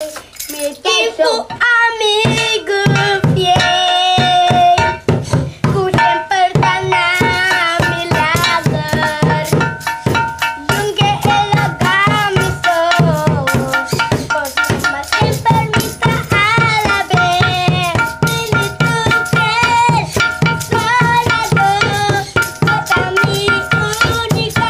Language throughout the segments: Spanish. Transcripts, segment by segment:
meu tempo amigo fiel, ku sempre tanah milagar, nunca elogami so, mas sempre minta alabe, militudes, solado, kota mi única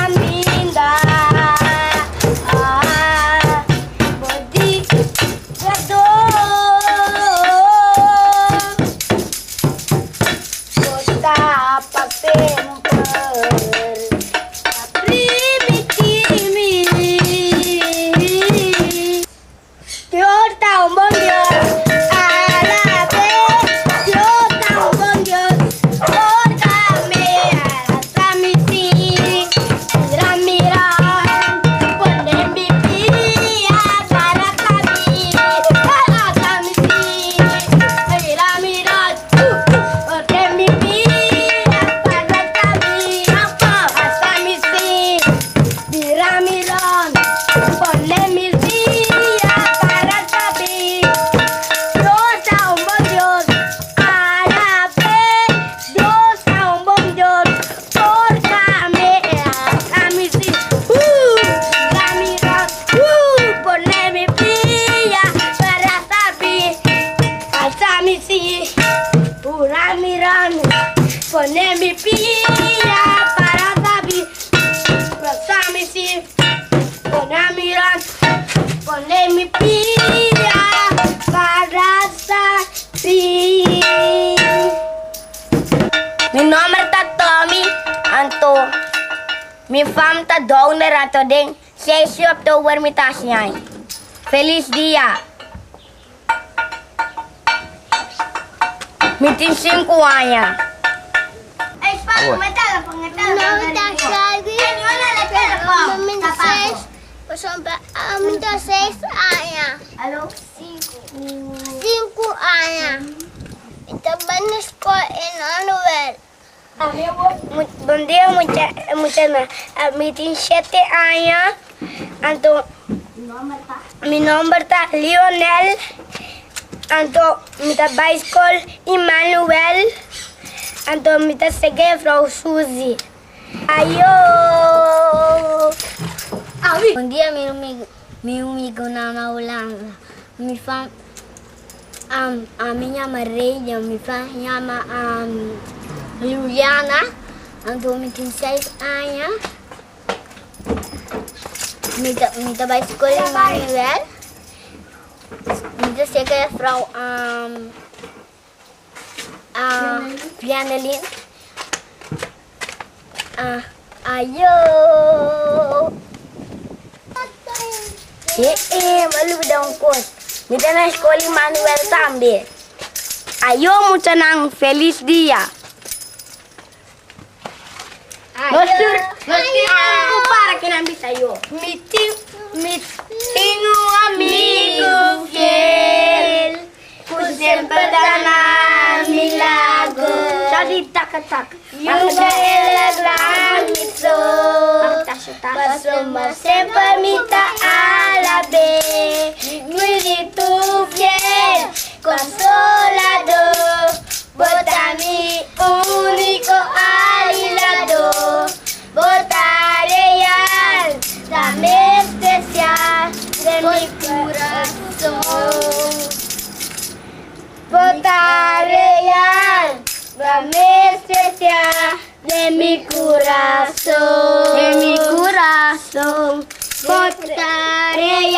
alidado, kota real, pone mi pilla para David, rozame si, pone mi pilla para David. Mi nombre está Tommy, anto, mi fam está Downer, anto den 6 de oktober mi tasnya. Feliz dia. Meeting 5 años. Halo, 5 años. Estamos en Anuel. Buen día, muchas gracias. Meeting 7 años. Anto, mi nombre está Lionel. Anto, mi bicycle Emmanuel. Anto, mi sege Frau Suzy. Ayo. Buen día, mi amigo Nana Holanda. Mi fam, a mí llama Reina, mi fam llama Juliana. Anto, mi 6 años. Mi bicycle Emmanuel. Mi sege Frau Vianelin. Ayo. Malu dong kot. Kita na sekolah Manuel Tambe. Ayo mo nang feliz dia. Nostur para que não saiu. Tenho amigo fiel, por sempre dará milagre. Jadi tak. You the grande sou. Passamos sempre mita alabe. Muito fiel, consolador. Bota-me único alilador. Botarei dame especial de mi corazón. Botarei dame especial de mi corazón. De mi coração. Botarei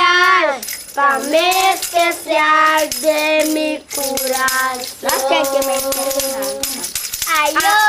dame especial de mi corazón. Não quer que me entenda. Ayo.